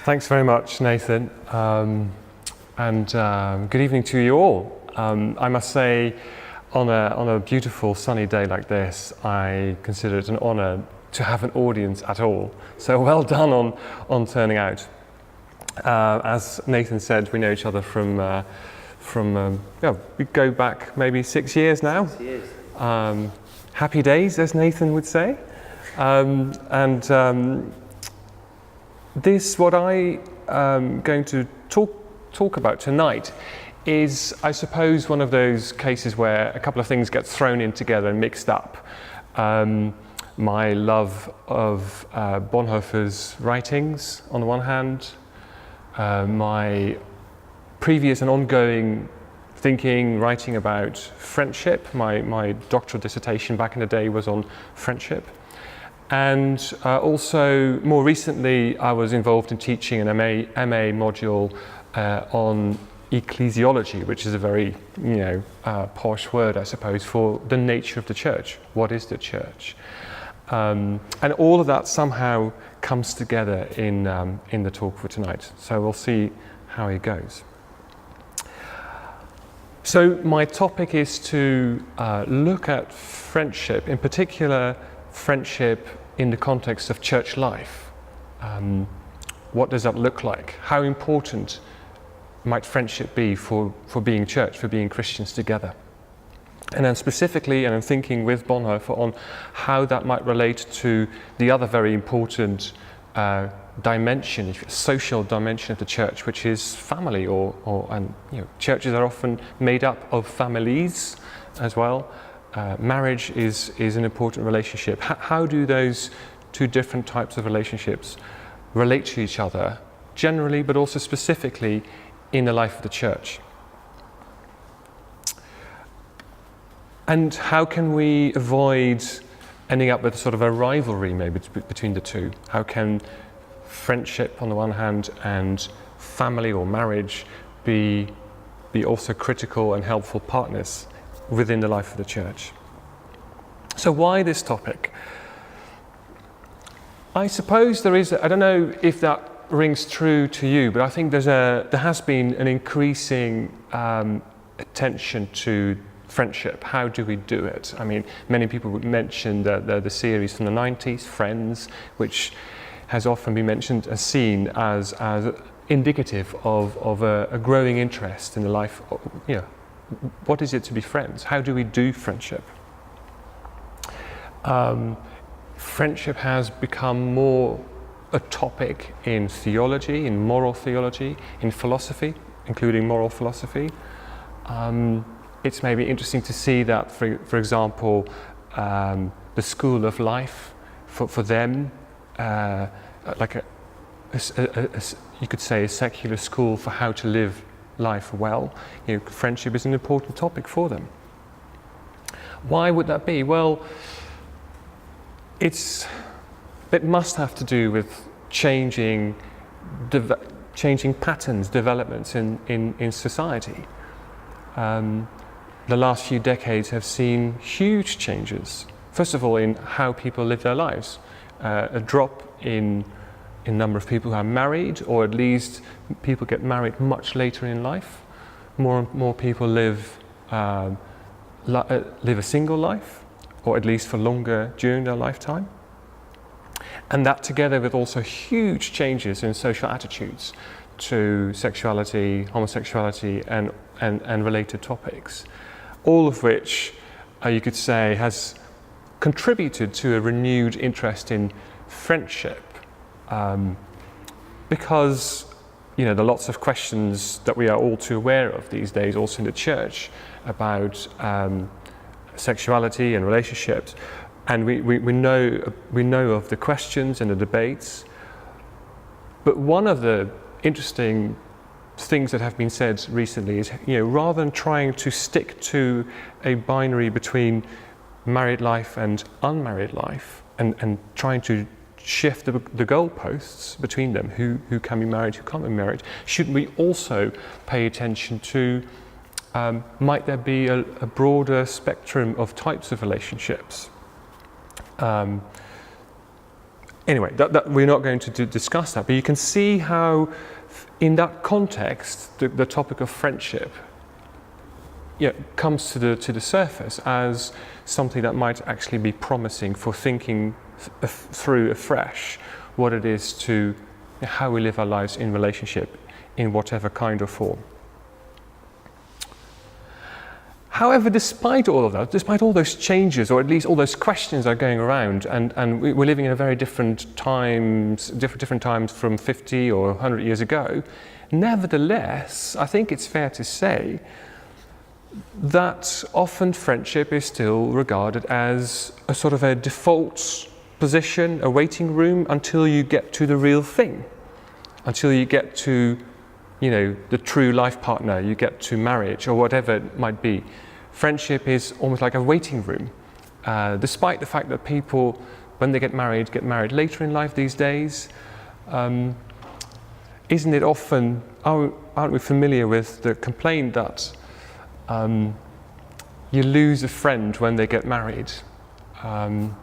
Thanks very much, Nathan, good evening to you all. I must say, on a beautiful sunny day like this, I consider it an honour to have an audience at all. So well done on turning out. As Nathan said, we know each other from we go back maybe 6 years now. 6 years. Happy days, as Nathan would say. What I am going to talk about tonight is, I suppose, one of those cases where a couple of things get thrown in together and mixed up. My love of Bonhoeffer's writings on the one hand, my previous and ongoing writing about friendship. My doctoral dissertation back in the day was on friendship. And also, more recently, I was involved in teaching an MA module on ecclesiology, which is a very, posh word, I suppose, for the nature of the church. What is the church? And all of that somehow comes together in the talk for tonight. So we'll see how it goes. So my topic is to look at friendship, in particular friendship in the context of church life. What does that look like? How important might friendship be for being church, for being Christians together? And then specifically, and I'm thinking with Bonhoeffer on how that might relate to the other very important dimension, social dimension of the church, which is family, churches are often made up of families as well. Marriage is an important relationship. How do those two different types of relationships relate to each other, generally, but also specifically in the life of the church? And how can we avoid ending up with sort of a rivalry maybe between the two? How can friendship on the one hand and family or marriage be also critical and helpful partners within the life of the church? So why this topic? I suppose there is, I don't know if that rings true to you, but I think there has been an increasing attention to friendship. How do we do it? I mean, many people would mention the series from the 90s, Friends, which has often been mentioned as seen as indicative of a growing interest in the life of, what is it to be friends? How do we do friendship? Friendship has become more a topic in theology, in moral theology, in philosophy, including moral philosophy. It's maybe interesting to see that, for example, the school of life, for them, like you could say a secular school for how to live life well. Friendship is an important topic for them. Why would that be? Well, it must have to do with changing patterns, developments in society. The last few decades have seen huge changes. First of all, in how people live their lives. A drop in number of people who are married, or at least people get married much later in life. More and more people live a single life, or at least for longer during their lifetime. And that, together with also huge changes in social attitudes to sexuality, homosexuality, and related topics, all of which you could say has contributed to a renewed interest in friendship, because there are lots of questions that we are all too aware of these days, also in the church, about sexuality and relationships, and we know of the questions and the debates. But one of the interesting things that have been said recently is, rather than trying to stick to a binary between married life and unmarried life, and trying to shift the goalposts between them, who can be married, who can't be married, shouldn't we also pay attention to might there be a broader spectrum of types of relationships? Anyway, we're not going to discuss that, but you can see how in that context the topic of friendship comes to the surface as something that might actually be promising for thinking through afresh what it is to how we live our lives in relationship in whatever kind or form. However, despite all of that, despite all those changes, or at least all those questions are going around, and we're living in a very different times from 50 or 100 years ago, nevertheless, I think it's fair to say that often friendship is still regarded as a sort of a default position, a waiting room, until you get to the real thing, until you get to, the true life partner, you get to marriage or whatever it might be. Friendship is almost like a waiting room, despite the fact that people, when they get married later in life these days. Isn't it often, aren't we familiar with the complaint that you lose a friend when they get married, and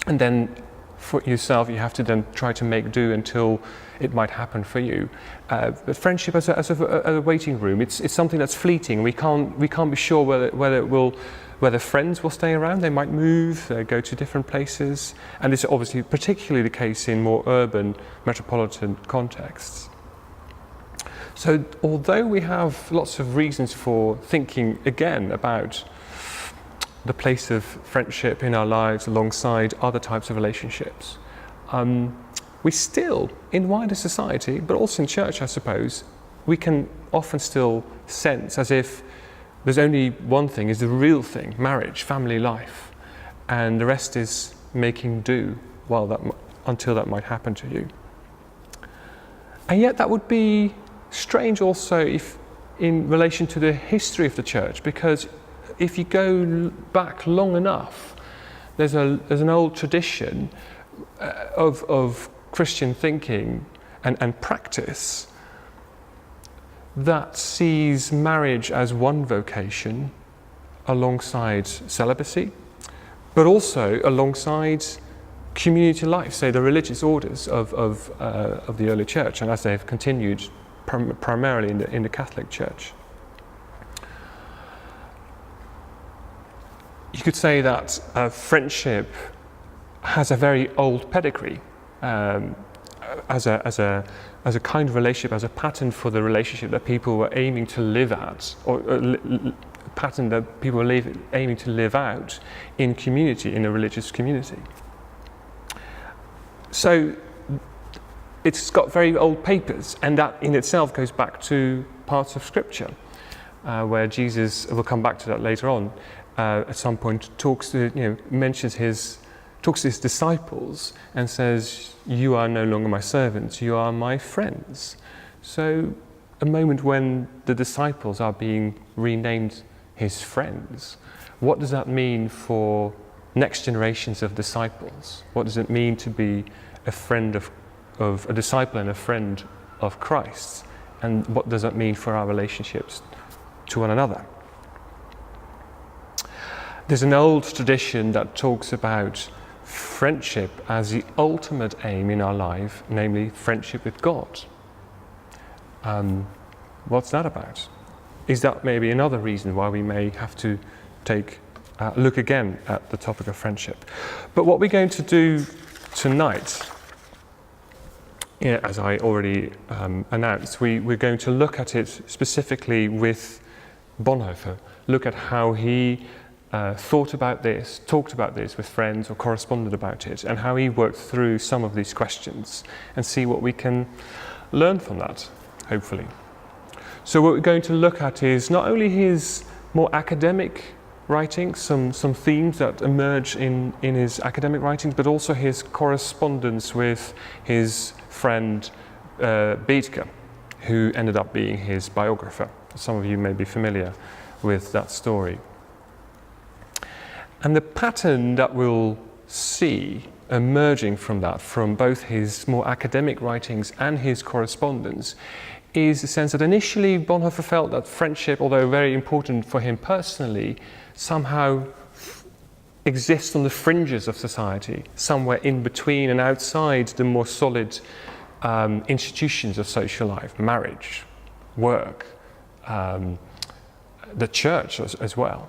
then for yourself you have to then try to make do until it might happen for you. But friendship as a waiting room, it's something that's fleeting. We can't be sure whether friends will stay around. They might move, they go to different places, and this is obviously particularly the case in more urban metropolitan contexts. So although we have lots of reasons for thinking again about the place of friendship in our lives alongside other types of relationships, we still, in wider society, but also in church, I suppose, we can often still sense as if there's only one thing, is the real thing, marriage, family life, and the rest is making do until that might happen to you. And yet that would be strange also if in relation to the history of the church, because if you go back long enough, there's an old tradition of Christian thinking and practice that sees marriage as one vocation alongside celibacy, but also alongside community life, say the religious orders of the early church, and as they have continued primarily in the Catholic Church. You could say that friendship has a very old pedigree as a kind of relationship, as a pattern for the relationship that people were aiming to live at, or a pattern that people were aiming to live out in community, in a religious community. So it's got very old papers, and that in itself goes back to parts of Scripture, where Jesus, we'll come back to that later on, at some point talks to his disciples and says, "You are no longer my servants, you are my friends." So a moment when the disciples are being renamed his friends. What does that mean for next generations of disciples? What does it mean to be a friend of a disciple and a friend of Christ? And what does that mean for our relationships to one another? There's an old tradition that talks about friendship as the ultimate aim in our life, namely friendship with God. What's that about? Is that maybe another reason why we may have to take a look again at the topic of friendship? But what we're going to do tonight, as I already announced, we're going to look at it specifically with Bonhoeffer, look at how he thought about this, talked about this with friends or corresponded about it, and how he worked through some of these questions and see what we can learn from that, hopefully. So what we're going to look at is not only his more academic writings, some themes that emerge in his academic writings, but also his correspondence with his friend Bethke, who ended up being his biographer. Some of you may be familiar with that story. And the pattern that we'll see emerging from that, from both his more academic writings and his correspondence, is the sense that initially Bonhoeffer felt that friendship, although very important for him personally, somehow exist on the fringes of society, somewhere in between and outside the more solid institutions of social life, marriage, work, the church as well.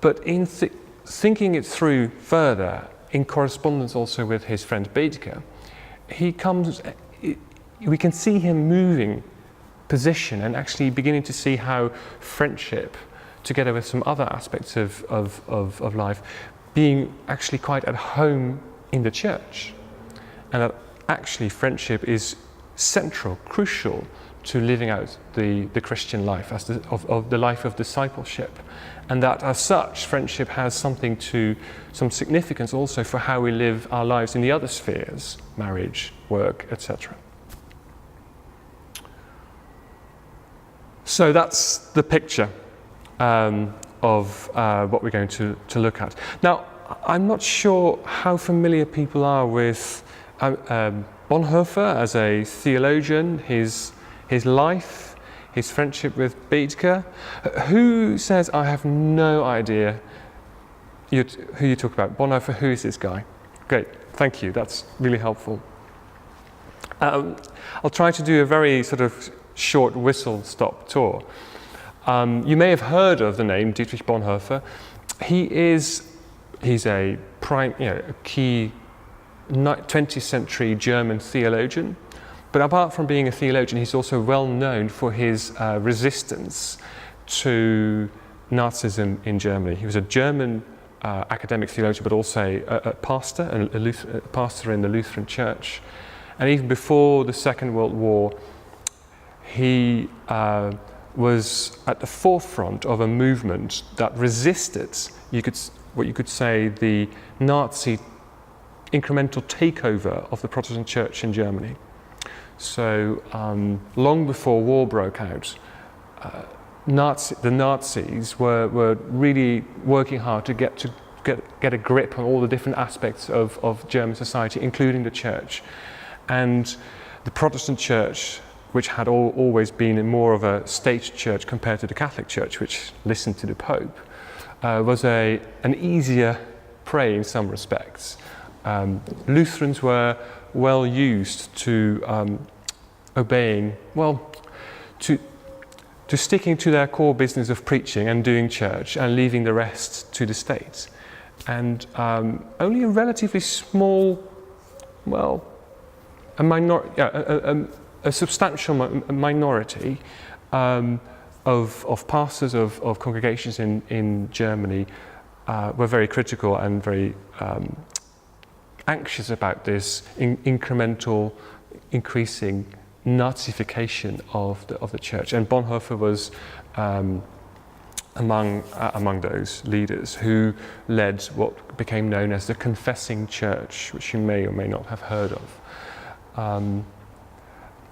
But in thinking it through further, in correspondence also with his friend Bethke, we can see him moving position and actually beginning to see how friendship, together with some other aspects of life, being actually quite at home in the church. And that actually friendship is central, crucial to living out the Christian life, of the life of discipleship. And that as such, friendship has some significance also for how we live our lives in the other spheres, marriage, work, etc. So that's the picture of what we're going to look at. Now, I'm not sure how familiar people are with Bonhoeffer as a theologian, his life, his friendship with Bethke. Who says, I have no idea who you talk about? Bonhoeffer, who is this guy? Great, thank you, that's really helpful. I'll try to do a very sort of short whistle-stop tour. You may have heard of the name Dietrich Bonhoeffer. He's a key 20th century German theologian. But apart from being a theologian, he's also well known for his resistance to Nazism in Germany. He was a German academic theologian, but also a pastor, a pastor in the Lutheran Church. And even before the Second World War, he was at the forefront of a movement that resisted, what you could say, the Nazi incremental takeover of the Protestant Church in Germany. So long before war broke out, the Nazis were really working hard to get a grip on all the different aspects of German society, including the church. And the Protestant Church, which had always been more of a state church compared to the Catholic Church, which listened to the Pope, was an easier prey in some respects. Lutherans were well used to obeying, to sticking to their core business of preaching and doing church and leaving the rest to the state. And only a relatively small, a substantial minority of pastors of congregations in Germany were very critical and very anxious about this incremental, increasing Nazification of the church. And Bonhoeffer was among those leaders who led what became known as the Confessing Church, which you may or may not have heard of.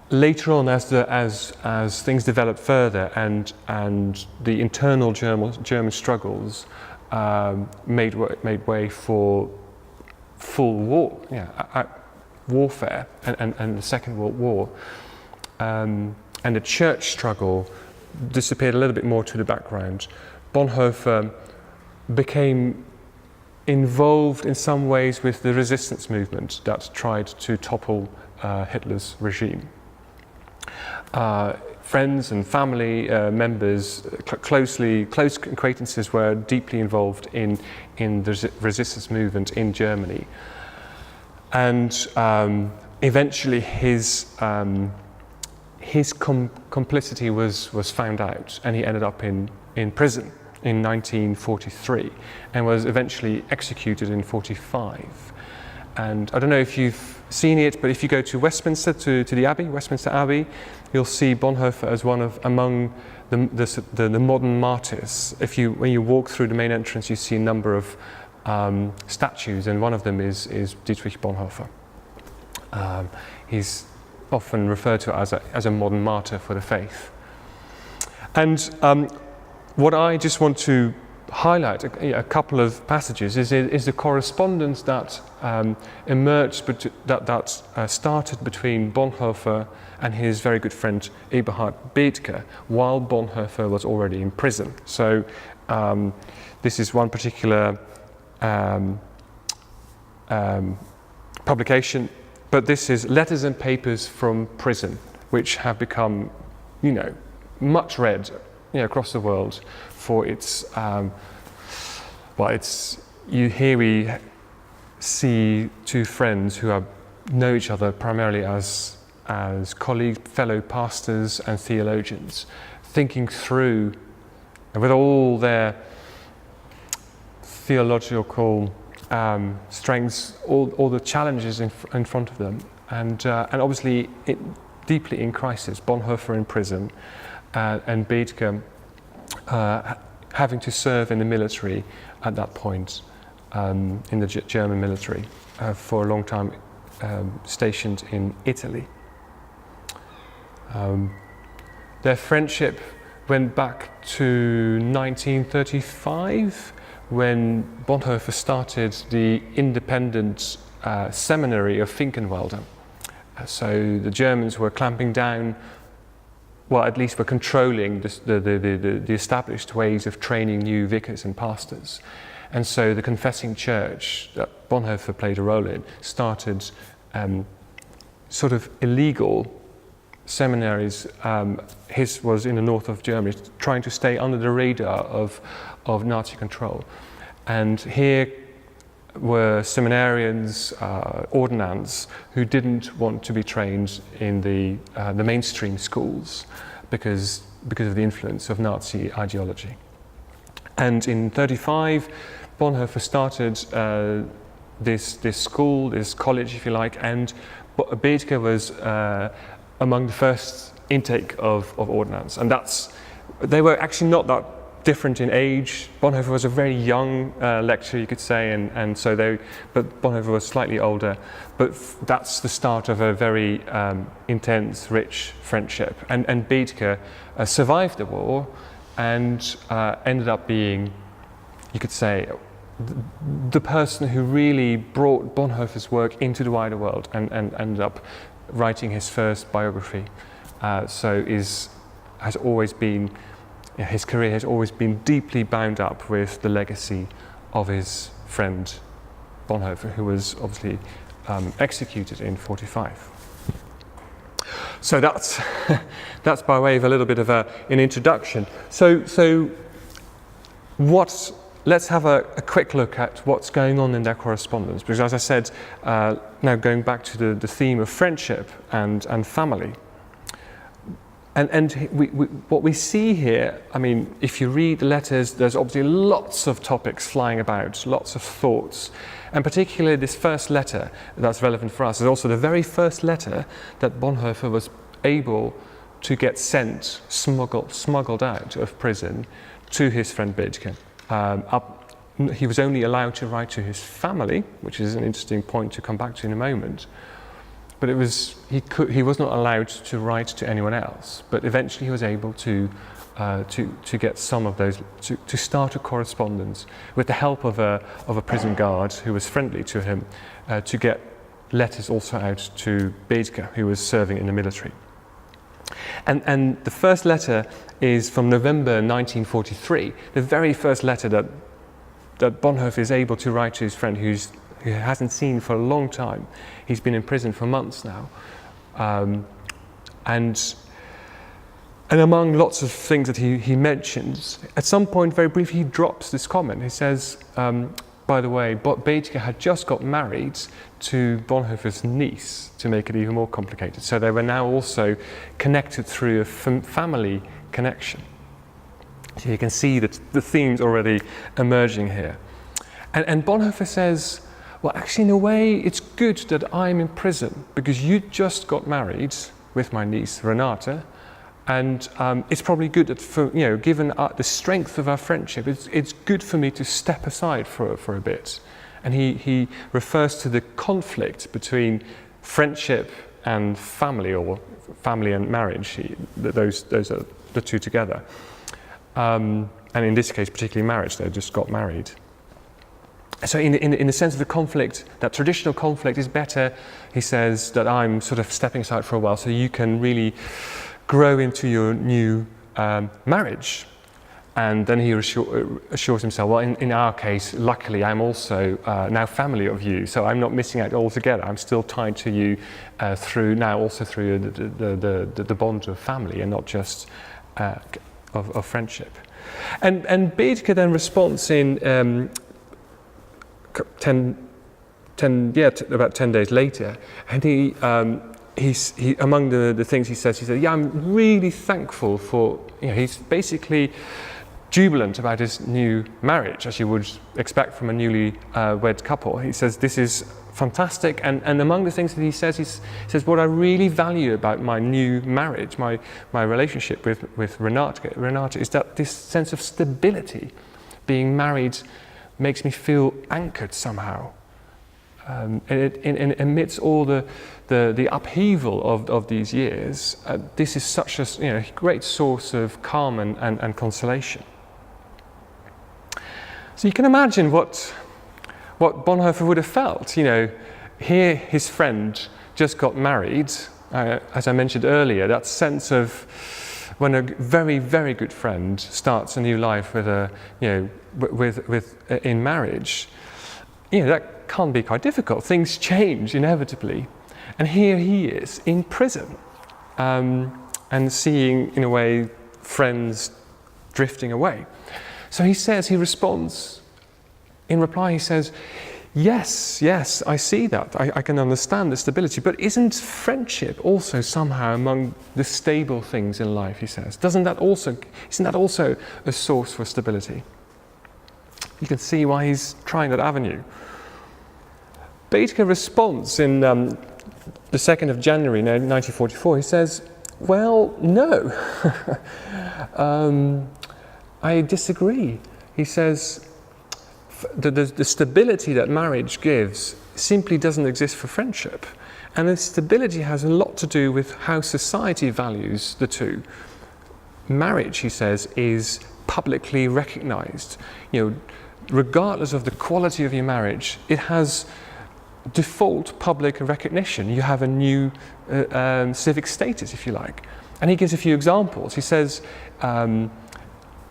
Later on, as things developed further and the internal German struggles made way for full war, warfare and the Second World War, and the church struggle disappeared a little bit more to the background. Bonhoeffer became involved in some ways with the resistance movement that tried to topple Hitler's regime. Friends and family members, close acquaintances were deeply involved in the resistance movement in Germany. And eventually his complicity was found out, and he ended up in prison in 1943 and was eventually executed in 1945. And I don't know if you've seen it, but if you go to Westminster, to the Abbey, Westminster Abbey, you'll see Bonhoeffer as among the modern martyrs. When you walk through the main entrance, you see a number of statues, and one of them is Dietrich Bonhoeffer. He's often referred to as a modern martyr for the faith. And what I just want to highlight a couple of passages is the correspondence that emerged, that started between Bonhoeffer and his very good friend Eberhard Bethke while Bonhoeffer was already in prison. So this is one particular um, publication, but this is Letters and Papers from Prison, which have become, much read, across the world for its, here we see two friends who know each other primarily as colleagues, fellow pastors and theologians, thinking through, and with all their theological strengths, all the challenges in front of them, and obviously deeply in crisis. Bonhoeffer in prison, and Bethke having to serve in the military at that point, in the German military, for a long time, stationed in Italy. Their friendship went back to 1935, when Bonhoeffer started the independent seminary of Finkenwalde. So the Germans were clamping down, well, at least were controlling the established ways of training new vicars and pastors. And so the confessing church that Bonhoeffer played a role in started sort of illegal seminaries. His was in the north of Germany, trying to stay under the radar of Nazi control. And here were seminarians, ordinands, who didn't want to be trained in the mainstream schools because of the influence of Nazi ideology. And in 1935, Bonhoeffer started this school, this college, if you like, and Bethke was among the first intake of ordinands. And they were actually not that different in age. Bonhoeffer was a very young lecturer, you could say, but Bonhoeffer was slightly older. But that's the start of a very intense, rich friendship. And Bethke survived the war and ended up being, you could say, the person who really brought Bonhoeffer's work into the wider world and ended up writing his first biography. Has always been, his career has always been deeply bound up with the legacy of his friend Bonhoeffer, who was obviously executed in 1945. So that's by way of a little bit of an introduction. Let's have a quick look at what's going on in their correspondence, because as I said, now going back to the theme of friendship and family. And what we see here, I mean, if you read the letters, there's obviously lots of topics flying about, lots of thoughts. And particularly this first letter that's relevant for us is also the very first letter that Bonhoeffer was able to get smuggled out of prison to his friend Bethke. He was only allowed to write to his family, which is an interesting point to come back to in a moment. But he was not allowed to write to anyone else. But eventually he was able to get some of those, to start a correspondence with the help of a prison guard who was friendly to him, to get letters also out to Bethke, who was serving in the military. And the first letter is from November 1943, the very first letter that Bonhoeffer is able to write to his friend who hasn't seen for a long time. He's been in prison for months now. And among lots of things that he mentions, at some point, very briefly, he drops this comment. He says, by the way, Bethke had just got married to Bonhoeffer's niece, to make it even more complicated. So they were now also connected through a family connection. So you can see that the themes already emerging here. And Bonhoeffer says, well, actually, in a way, it's good that I'm in prison because you just got married with my niece, Renata, and it's probably good that, given the strength of our friendship, it's good for me to step aside for a bit. And he refers to the conflict between friendship and family, or family and marriage. Those are the two together. And in this case, particularly marriage, they just got married. So in the sense of the conflict, that traditional conflict is better, he says, that I'm sort of stepping aside for a while so you can really grow into your new marriage. And then he assures himself, well, in our case, luckily, I'm also now family of you, so I'm not missing out altogether. I'm still tied to you through the bond of family and not just of friendship. And Bethke then responds in about 10 days later, and he among the things he said, yeah, I'm really thankful for, he's basically jubilant about his new marriage, as you would expect from a newly wed couple. He says, this is fantastic, and among the things that he says what I really value about my new marriage, my relationship with Renate, is that this sense of stability. Being married makes me feel anchored somehow. And amidst all the upheaval of these years, this is such a great source of calm and consolation. So you can imagine what Bonhoeffer would have felt. Here his friend just got married. As I mentioned earlier, that sense of when a very, very good friend starts a new life in marriage, that can't be quite difficult. Things change inevitably. And here he is in prison and seeing, in a way, friends drifting away. So he responds, in reply, he says, yes, I see that. I can understand the stability, but isn't friendship also somehow among the stable things in life, he says? Isn't that also a source for stability? You can see why he's trying that avenue. Bethke responds in the 2nd of January 1944. He says, well, no, I disagree. He says, the stability that marriage gives simply doesn't exist for friendship. And the stability has a lot to do with how society values the two. Marriage, he says, is publicly recognized. Regardless of the quality of your marriage, it has default public recognition. You have a new civic status, if you like. And he gives a few examples. He says, in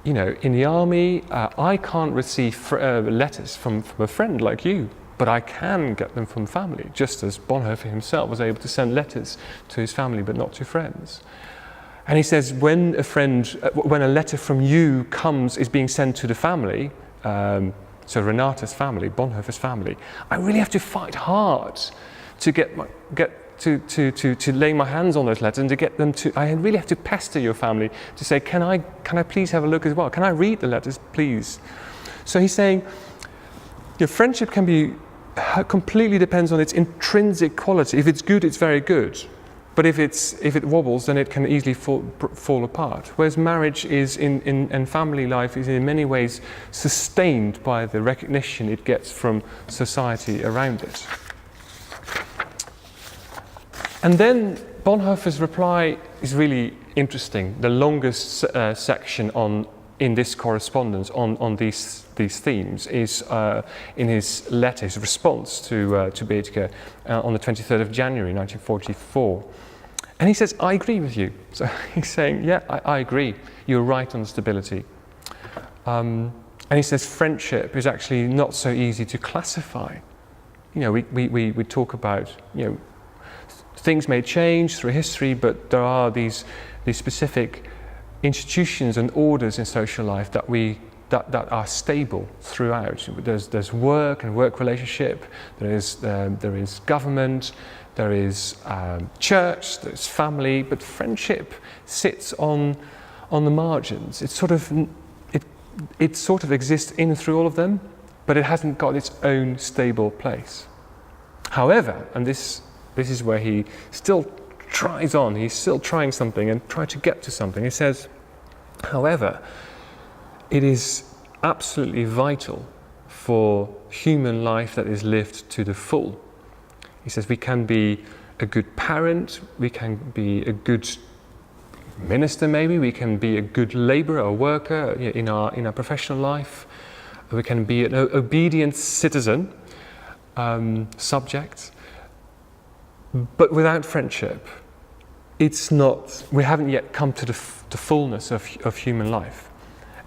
the army, I can't receive letters from a friend like you, but I can get them from family, just as Bonhoeffer himself was able to send letters to his family, but not to friends. And he says, when a letter from you is being sent to the family, so Renate's family, Bonhoeffer's family, I really have to fight hard to lay my hands on those letters and to get them to. I really have to pester your family to say, can I please have a look as well? Can I read the letters, please? So he's saying, your friendship completely depends on its intrinsic quality. If it's good, it's very good. But if it wobbles, then it can easily fall apart. Whereas marriage and family life is in many ways sustained by the recognition it gets from society around it. And then Bonhoeffer's reply is really interesting. The longest section in this correspondence on these themes is in his letter, his response to Bethke on the 23rd of January 1944. And he says, I agree with you. So he's saying, yeah, I agree. You're right on stability. And he says friendship is actually not so easy to classify. We talk about, things may change through history, but there are these specific institutions and orders in social life that are stable throughout. There's work and work relationship. There is government. There is church. There's family. But friendship sits on the margins. It sort of exists in and through all of them, but it hasn't got its own stable place. However, and this is where he still tries on. He's still trying something and trying to get to something. He says, however, it is absolutely vital for human life that is lived to the full. He says we can be a good parent, we can be a good minister maybe, we can be a good laborer or worker in our professional life, we can be an obedient citizen, subject. But without friendship, we haven't yet come to the fullness of human life.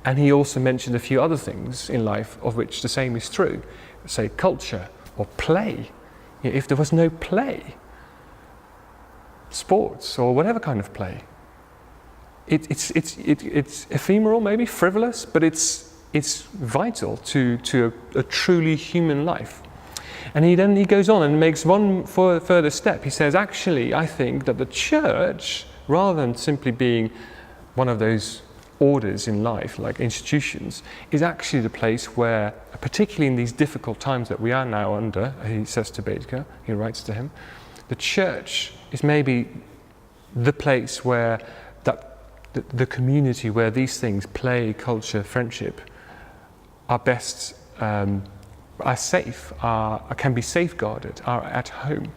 And he also mentioned a few other things in life of which the same is true, say culture or play. If there was no play, sports or whatever kind of play, it's ephemeral, maybe frivolous, but it's vital to a truly human life. And he goes on and makes one further step. He says, actually, I think that the church, rather than simply being one of those orders in life, like institutions, is actually the place where, particularly in these difficult times that we are now under, he says to Bethke, he writes to him, the church is maybe the place where the community where these things, play, culture, friendship, are best, are safe, can be safeguarded, are at home.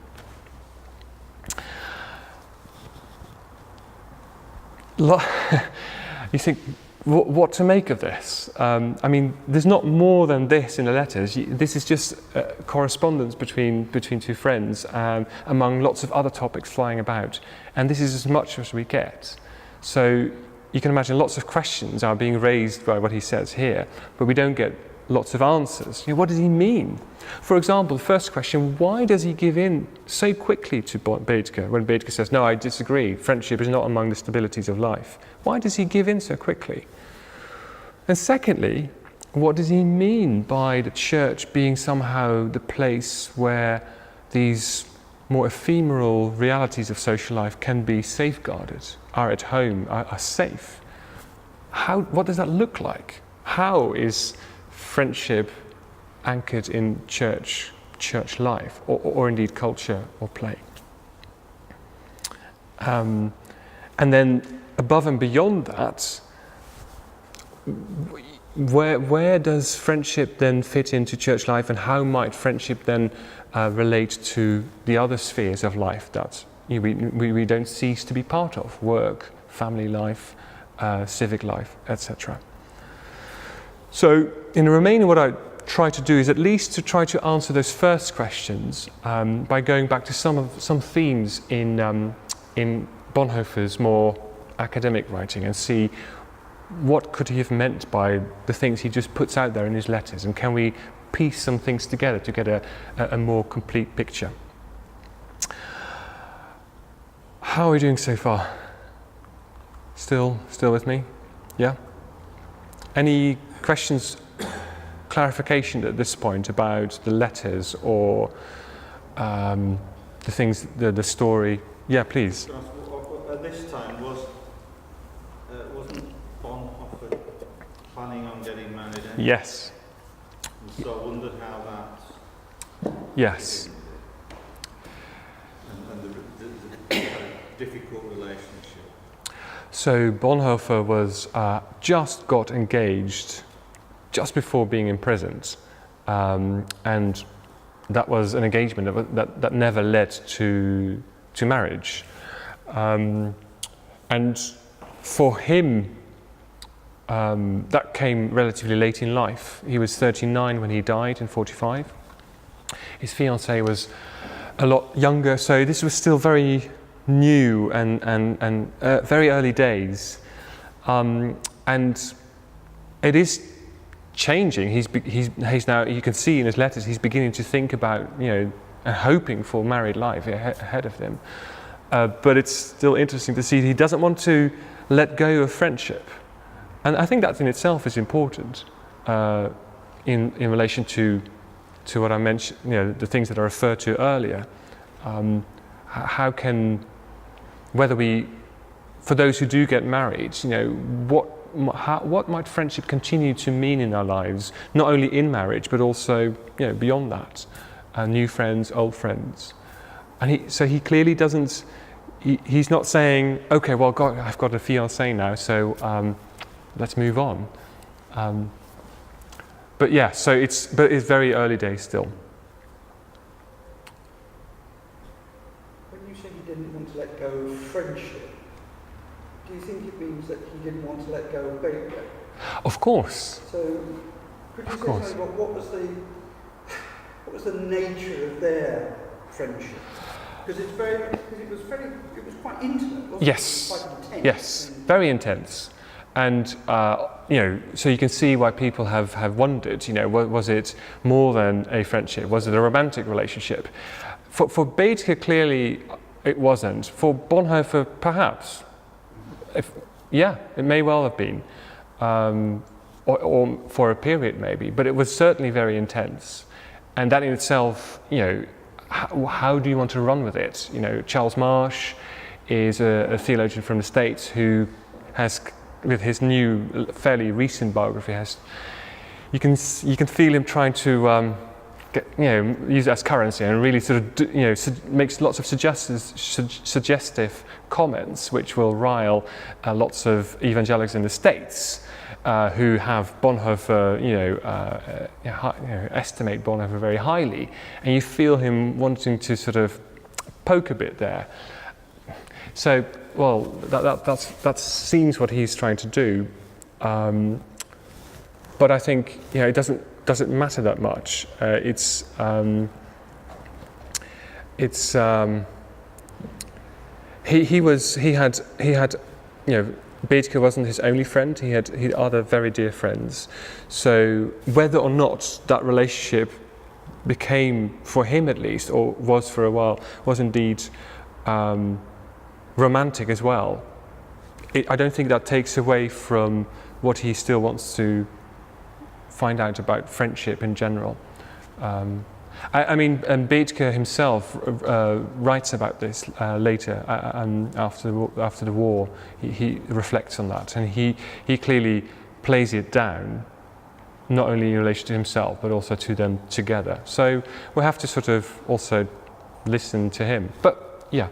You think, what to make of this? I mean, there's not more than this in the letters. This is just correspondence between two friends, among lots of other topics flying about. And this is as much as we get. So you can imagine lots of questions are being raised by what he says here, but we don't get lots of answers. What does he mean? For example, the first question, why does he give in so quickly to Bethke when Bethke says, no, I disagree, friendship is not among the stabilities of life? Why does he give in so quickly? And secondly, what does he mean by the church being somehow the place where these more ephemeral realities of social life can be safeguarded, are at home, are safe? What does that look like? How is friendship anchored in church life, or indeed culture or play? And then above and beyond that, where does friendship then fit into church life, and how might friendship then relate to the other spheres of life that we don't cease to be part of? Work, family life, civic life, etc. So in the remainder, what I try to do is at least to try to answer those first questions by going back to some themes in Bonhoeffer's more academic writing, and see what could he have meant by the things he just puts out there in his letters, and can we piece some things together to get a more complete picture. How are we doing so far? Still with me? Yeah? Any questions, clarification at this point about the letters or the things, the story? Yeah, please. At this time, wasn't Bonhoeffer planning on getting married anyway? Yes. And so I wondered how that... Yes. And the difficult relationship. So Bonhoeffer was just got engaged just before being imprisoned, and that was an engagement that never led to marriage. And for him, that came relatively late in life. He was 39 when he died in 45. His fiancée was a lot younger, so this was still very new and very early days. And it is changing. He's now, you can see in his letters, he's beginning to think about, and hoping for married life ahead of him. But it's still interesting to see he doesn't want to let go of friendship. And I think that in itself is important in relation to what I mentioned, the things that I referred to earlier. How can, for those who do get married, what might friendship continue to mean in our lives, not only in marriage, but also, beyond that, new friends, old friends. And he clearly doesn't, he's not saying, okay, well, God, I've got a fiancée now, so let's move on. But yeah, it's very early days still. When you say he didn't want to let go of friendship, do you think it means that he didn't want to let go of Bethke? Of course. So, could you say something about what was the nature of their friendship? Because it was quite intimate, wasn't it? Yes. It was quite intense. Yes, very intense. And so you can see why people have wondered, was it more than a friendship? Was it a romantic relationship? For Bethke, clearly it wasn't. For Bonhoeffer, perhaps. It may well have been. Or for a period maybe, but it was certainly very intense. And that in itself, how do you want to run with it? Charles Marsh is a theologian from the States who has, with his new, fairly recent biography, you can feel him trying to use it as currency and really sort of makes lots of suggestive comments which will rile lots of evangelicals in the States who have Bonhoeffer, estimate Bonhoeffer very highly, and you feel him wanting to sort of poke a bit there. So, well, that seems what he's trying to do, but I think it doesn't matter that much. He had Bethke wasn't his only friend. He had other very dear friends. So whether or not that relationship became, for him at least, or was for a while, was indeed romantic as well, I don't think that takes away from what he still wants to find out about friendship in general. And Bethke himself writes about this later, after the war. He reflects on that, and he clearly plays it down, not only in relation to himself, but also to them together. So we have to sort of also listen to him. But yeah,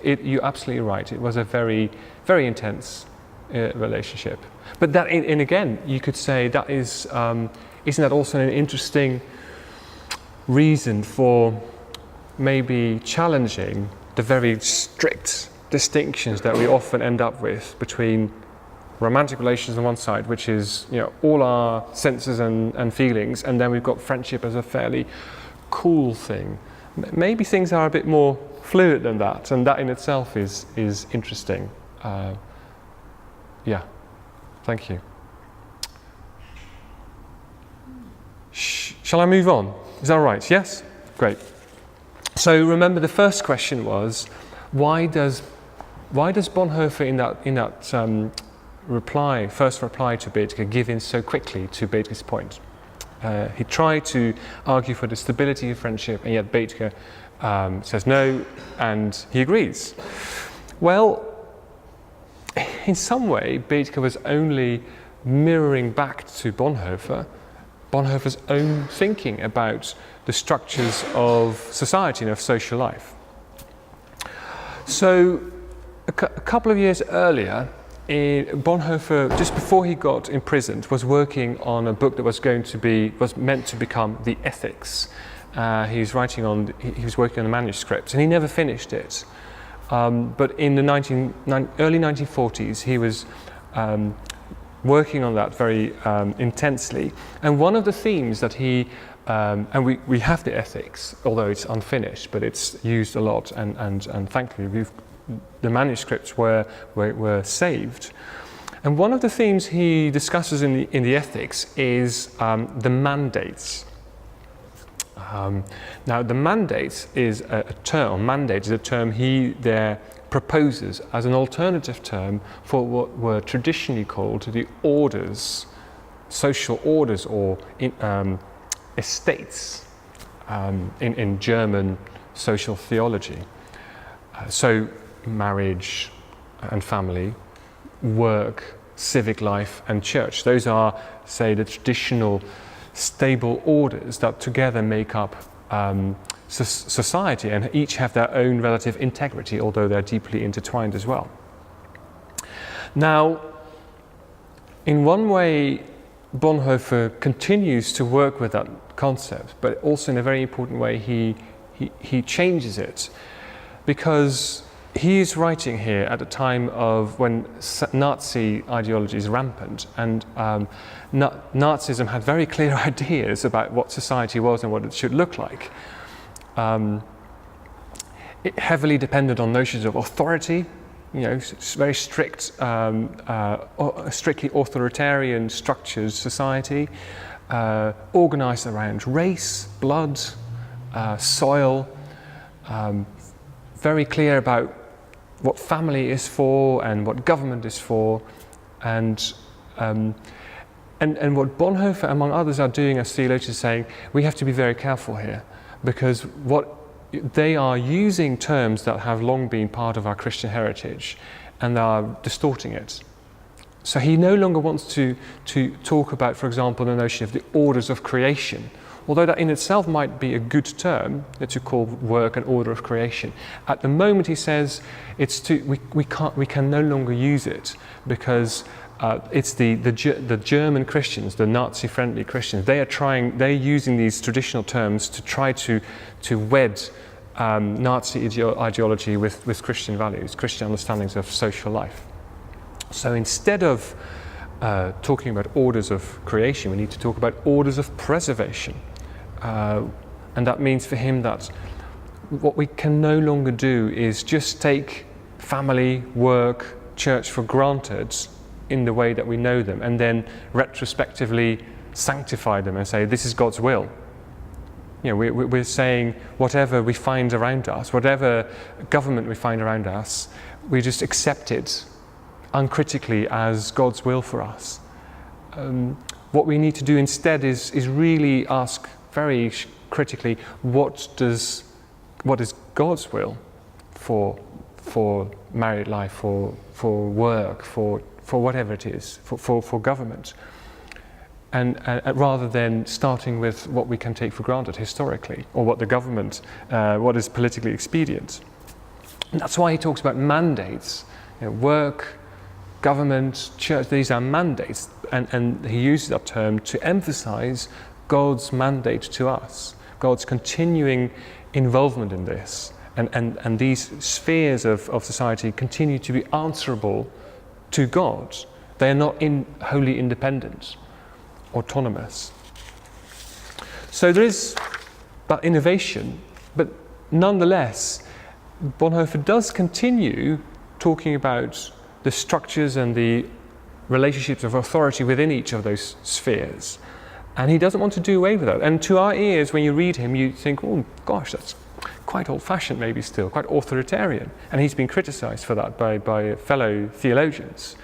you're absolutely right. It was a very, very intense relationship. But that, and again, you could say that is, isn't that also an interesting reason for maybe challenging the very strict distinctions that we often end up with between romantic relations on one side, which is all our senses and feelings, and then we've got friendship as a fairly cool thing. Maybe things are a bit more fluid than that, and that in itself is interesting. Thank you. Shall I move on? Is that all right? Yes? Great. So remember, the first question was, why does Bonhoeffer in that first reply to Bethke give in so quickly to Bethke's point? He tried to argue for the stability of friendship, and yet Bethke says no, and he agrees. Well, in some way, Bethke was only mirroring back to Bonhoeffer's own thinking about the structures of society and of social life. So, a couple of years earlier, Bonhoeffer, just before he got imprisoned, was working on a book that was meant to become the Ethics. He was working on the manuscript, and he never finished it. But in the early 1940s, he was working on that very intensely. And one of the themes that he, and we have the Ethics, although it's unfinished, but it's used a lot, and thankfully the manuscripts were saved. And one of the themes he discusses in the Ethics is the mandates. Now, the mandates is a term he there proposes as an alternative term for what were traditionally called the orders, social orders, or estates in German social theology. So marriage and family, work, civic life and church. Those are, say, the traditional stable orders that together make up society, and each have their own relative integrity, although they're deeply intertwined as well. Now, in one way, Bonhoeffer continues to work with that concept, but also in a very important way he changes it, because he is writing here at a time of when Nazi ideology is rampant, and Nazism had very clear ideas about what society was and what it should look like. It heavily depended on notions of authority very strict, strictly authoritarian structures, society, organised around race, blood, soil, very clear about what family is for and what government is for, and what Bonhoeffer, among others, are doing as theologians, saying we have to be very careful here, because what they are using terms that have long been part of our Christian heritage, and they are distorting it. So he no longer wants to talk about, for example, the notion of the orders of creation, although that in itself might be a good term to call work an order of creation. At the moment, he says we can no longer use it, because it's the German Christians, the Nazi-friendly Christians. They're using these traditional terms to try to wed Nazi ideology with Christian values, Christian understandings of social life. So instead of talking about orders of creation, we need to talk about orders of preservation. And that means for him that what we can no longer do is just take family, work, church for granted in the way that we know them, and then retrospectively sanctify them and say, this is God's will. We're saying whatever we find around us, whatever government we find around us, we just accept it uncritically as God's will for us. What we need to do instead is really ask very critically, what is God's will for married life, for work, for whatever it is, for government, and rather than starting with what we can take for granted historically, or what the government, what is politically expedient. And that's why he talks about mandates, work, government, church. These are mandates, and he uses that term to emphasize God's mandate to us, God's continuing involvement in this, and these spheres of society continue to be answerable to God. They are not wholly independent, autonomous. So there is that innovation, but nonetheless, Bonhoeffer does continue talking about the structures and the relationships of authority within each of those spheres. And he doesn't want to do away with that. And to our ears, when you read him, you think, oh gosh, that's quite old-fashioned maybe still, quite authoritarian. And he's been criticised for that by fellow theologians.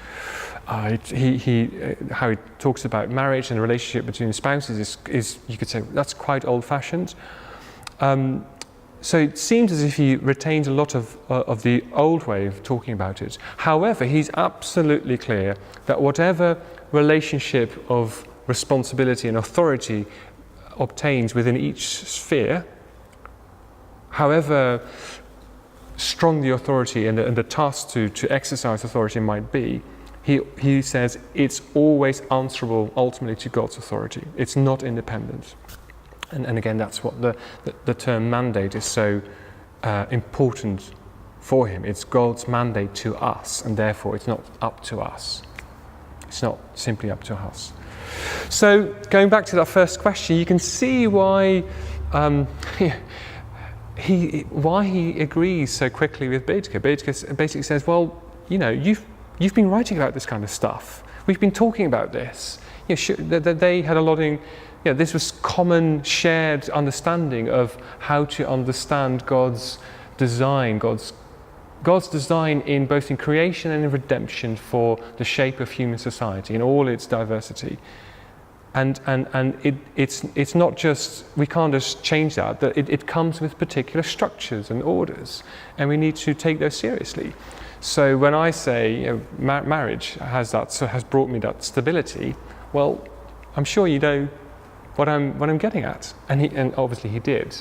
How he talks about marriage and the relationship between spouses is you could say, that's quite old-fashioned. So it seems as if he retains a lot of the old way of talking about it. However, he's absolutely clear that whatever relationship of responsibility and authority obtains within each sphere, however strong the authority and the task to exercise authority might be, he says it's always answerable ultimately to God's authority. It's not independent. And again, that's what the term mandate is so important for him. It's God's mandate to us, and therefore it's not up to us. It's not simply up to us. So going back to that first question, you can see why he agrees so quickly with Bethke. Bethke basically says, well, you've been writing about this kind of stuff. We've been talking about this. They had a lot in. This was common, shared understanding of how to understand God's design, God's design in both in creation and in redemption for the shape of human society in all its diversity. And it's not just, we can't just change that. It comes with particular structures and orders, and we need to take those seriously. So when I say marriage has brought me that stability, well, I'm sure you know what I'm getting at, and obviously he did.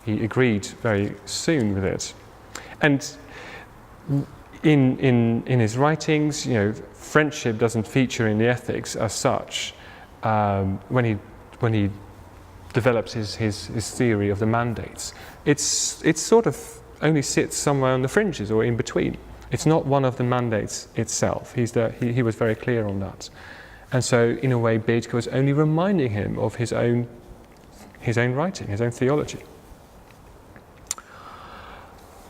He agreed very soon with it, and in his writings, friendship doesn't feature in the ethics as such. When he develops his theory of the mandates, it's sort of only sits somewhere on the fringes or in between. It's not one of the mandates itself. He was very clear on that. And so, in a way, Bethke was only reminding him of his own writing, his own theology.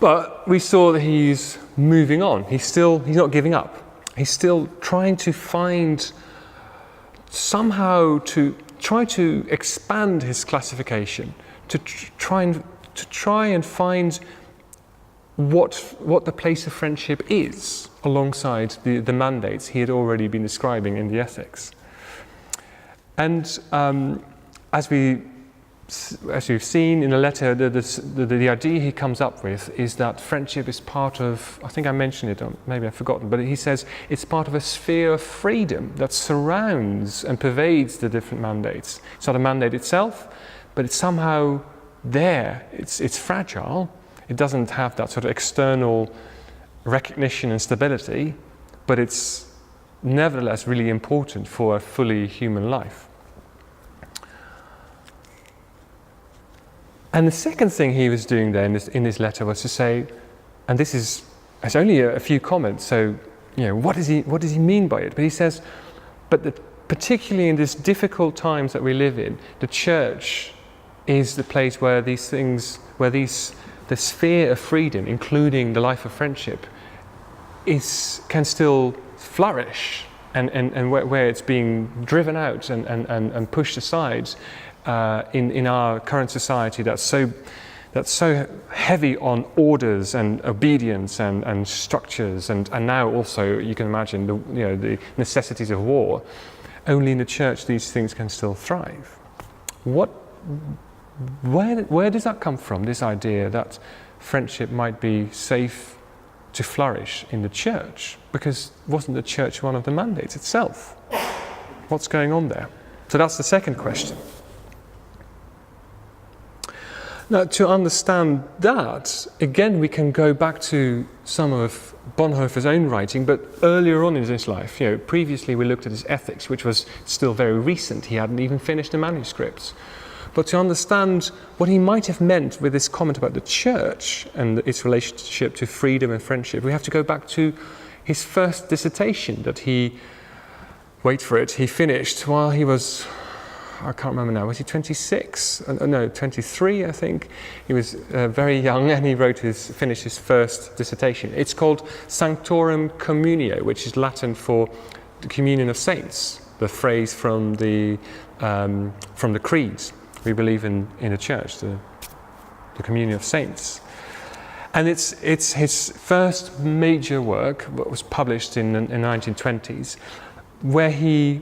But we saw that he's moving on. He's not giving up. He's still trying to find somehow to try to expand his classification, to try and find what the place of friendship is alongside the mandates he had already been describing in the Ethics. And as we've seen in the letter, the idea he comes up with is that friendship is part of, I think I mentioned it, or maybe I've forgotten, but he says it's part of a sphere of freedom that surrounds and pervades the different mandates. It's not a mandate itself, but it's somehow there. It's fragile. It doesn't have that sort of external recognition and stability, but it's nevertheless really important for a fully human life. And the second thing he was doing there in this letter was to say, and it's only a few comments, so what does he mean by it? But he says, particularly in these difficult times that we live in, the church is the place where the sphere of freedom, including the life of friendship, can still flourish, and where it's being driven out and pushed aside in our current society that's so heavy on orders and obedience and structures and now also you can imagine the necessities of war. Only in the church these things can still thrive. Where does that come from, this idea that friendship might be safe to flourish in the church? Because wasn't the church one of the mandates itself? What's going on there? So that's the second question. Now, to understand that, again, we can go back to some of Bonhoeffer's own writing, but earlier on in his life. Previously we looked at his Ethics, which was still very recent. He hadn't even finished the manuscripts. But to understand what he might have meant with this comment about the church and its relationship to freedom and friendship, we have to go back to his first dissertation that he finished while he was, I can't remember now, was he 26? No, 23, I think. He was very young and he finished his first dissertation. It's called Sanctorum Communio, which is Latin for the communion of saints, the phrase from the creeds. We believe in a church, the communion of saints. And it's his first major work, what was published in the 1920s, where he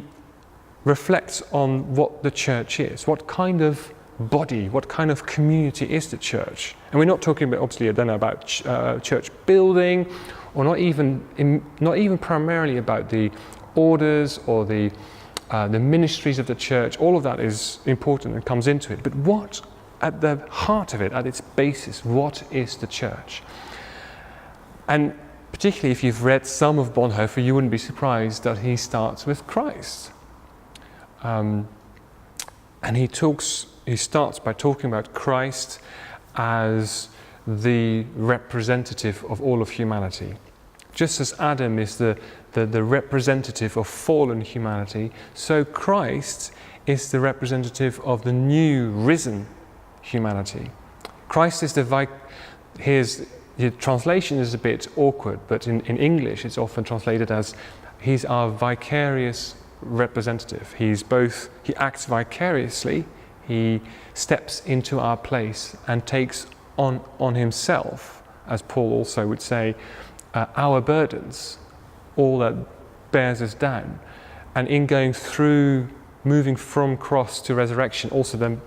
reflects on what the church is, what kind of body, what kind of community is the church. And we're not talking about, obviously, then about church building, or not even primarily about the orders or the ministries of the church. All of that is important and comes into it. But what, at the heart of it, at its basis, what is the church? And particularly if you've read some of Bonhoeffer, you wouldn't be surprised that he starts with Christ. And he starts by talking about Christ as the representative of all of humanity. Just as Adam is the representative of fallen humanity, so Christ is the representative of the new risen humanity. Christ is the translation is a bit awkward, but in English it's often translated as he's our vicarious representative. He acts vicariously, he steps into our place and takes on himself, as Paul also would say, our burdens, all that bears us down. And in going through, moving from cross to resurrection, also then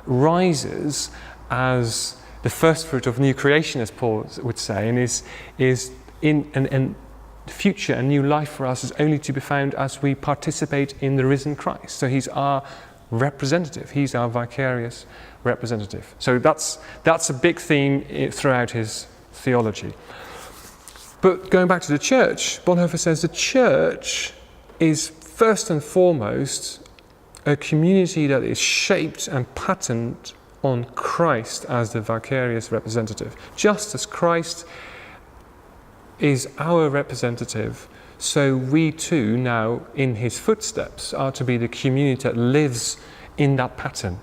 rises as the first fruit of new creation, as Paul would say, and is in future and new life for us is only to be found as we participate in the risen Christ. So he's our representative, he's our vicarious representative. So that's a big theme throughout his theology. But going back to the church, Bonhoeffer says the church is first and foremost a community that is shaped and patterned on Christ as the vicarious representative. Just as Christ is our representative, so we too now in his footsteps are to be the community that lives in that pattern,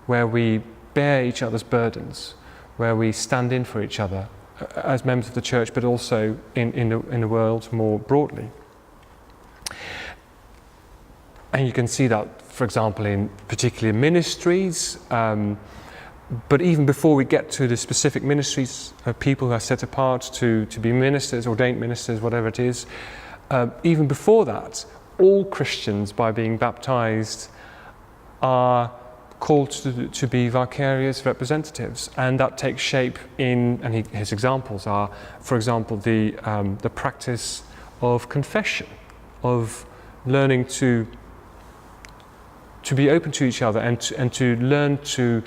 where we bear each other's burdens, where we stand in for each other as members of the church, but also in the world more broadly. And you can see that, for example, in particular ministries, but even before we get to the specific ministries of people who are set apart to be ministers, ordained ministers, whatever it is, even before that, all Christians, by being baptized, are called to be vicarious representatives, and that takes shape in, and his examples are, for example, the practice of confession, of learning to be open to each other and to learn to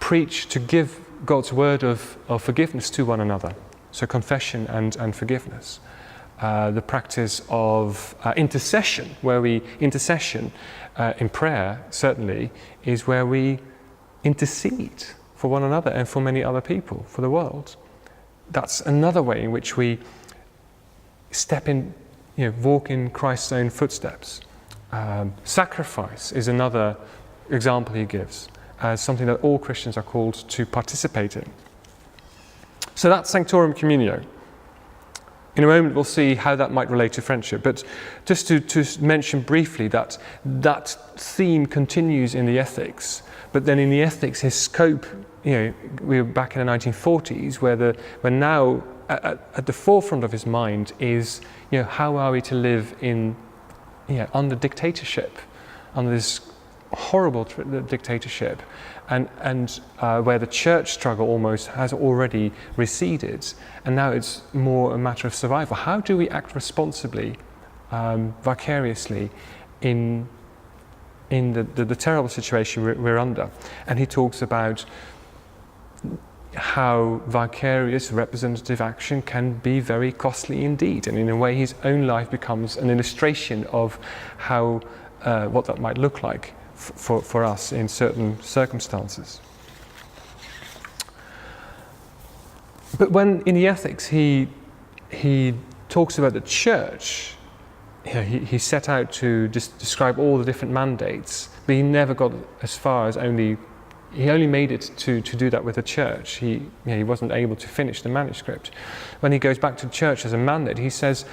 preach, to give God's word of forgiveness to one another. So confession and forgiveness. The practice of intercession, intercession in prayer certainly is where we intercede for one another and for many other people, for the world. That's another way in which we step in, walk in Christ's own footsteps. Sacrifice is another example he gives as something that all Christians are called to participate in. So that's Sanctorum Communio. In a moment we'll see how that might relate to friendship, but just to mention briefly that theme continues in the ethics, but then in the ethics his scope, we were back in the 1940s where now at the forefront of his mind is, how are we to live in, under dictatorship, under this horrible dictatorship, and where the church struggle almost has already receded, and now it's more a matter of survival. How do we act responsibly, vicariously, in the terrible situation we're under? And he talks about how vicarious representative action can be very costly indeed, and in a way his own life becomes an illustration of how what that might look like for us in certain circumstances. But when in the ethics he talks about the church, he set out to describe all the different mandates, but he never got as far as he only made it to do that with the church. He wasn't able to finish the manuscript. When he goes back to the church as a mandate, he says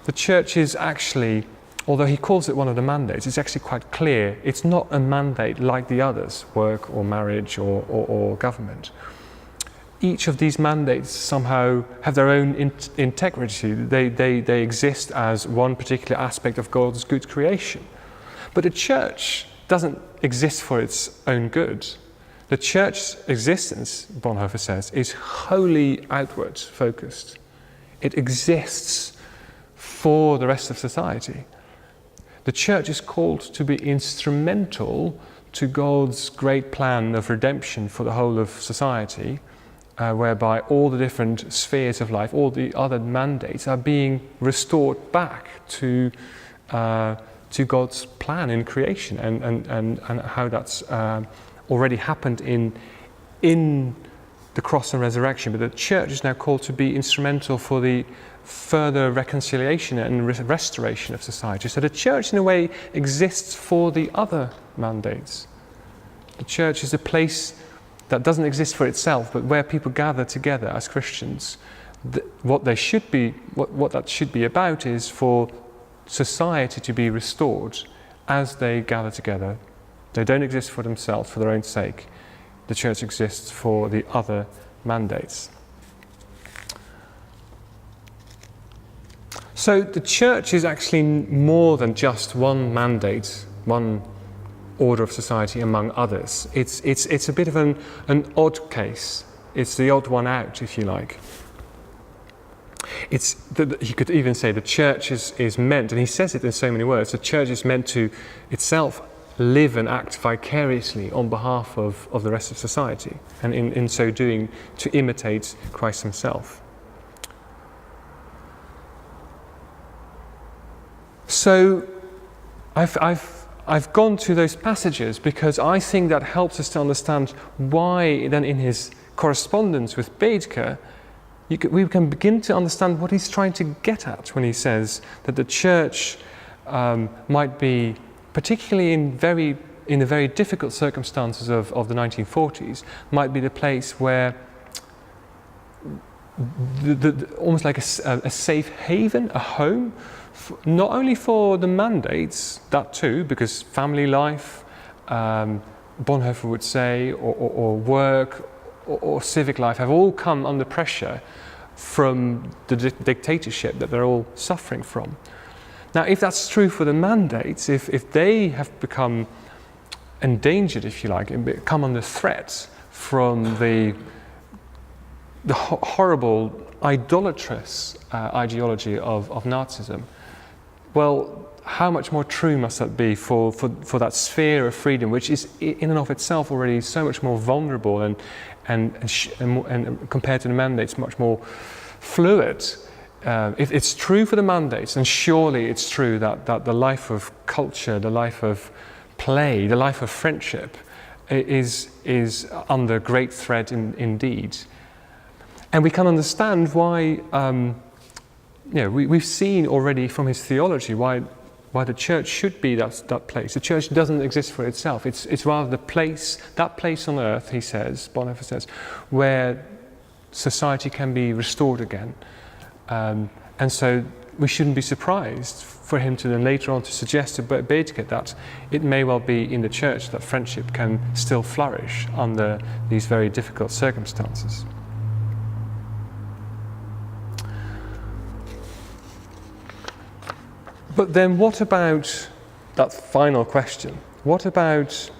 the church is actually, although he calls it one of the mandates, it's actually quite clear it's not a mandate like the others, work or marriage or government. Each of these mandates somehow have their own integrity. They exist as one particular aspect of God's good creation. But the church doesn't exist for its own good. The church's existence, Bonhoeffer says, is wholly outward focused. It exists for the rest of society. The church is called to be instrumental to God's great plan of redemption for the whole of society, whereby all the different spheres of life, all the other mandates are being restored back to God's plan in creation, and how that's already happened in the cross and resurrection. But the church is now called to be instrumental for the further reconciliation and restoration of society. So the church in a way exists for the other mandates. The church is a place that doesn't exist for itself, but where people gather together as Christians. What that should be about is for society to be restored as they gather together. They don't exist for themselves, for their own sake. The church exists for the other mandates. So the church is actually more than just one mandate, one order of society among others. It's a bit of an odd case. It's the odd one out, if you like. He could even say the church is meant, and he says it in so many words, the church is meant to itself live and act vicariously on behalf of the rest of society, and in so doing to imitate Christ himself. So I've gone to those passages because I think that helps us to understand why then in his correspondence with Bethke we can begin to understand what he's trying to get at when he says that the church might be, particularly in the very difficult circumstances of the 1940s, might be the place where almost like a safe haven, a home, not only for the mandates, that too, because family life, Bonhoeffer would say, or work, or civic life have all come under pressure from the dictatorship that they're all suffering from. Now, if that's true for the mandates, if they have become endangered, if you like, and come under threat from the horrible, idolatrous ideology of Nazism, well, how much more true must that be for that sphere of freedom, which is in and of itself already so much more vulnerable and compared to the mandates, much more fluid. If it's true for the mandates, then surely it's true that the life of culture, the life of play, the life of friendship is under great threat indeed. And we can understand why, we've seen already from his theology why the church should be that place. The church doesn't exist for itself. It's rather that place on earth, he says, Bonhoeffer says, where society can be restored again. And so we shouldn't be surprised for him to then later on to suggest to Bethke that it may well be in the church that friendship can still flourish under these very difficult circumstances. But then what about that final question? What about,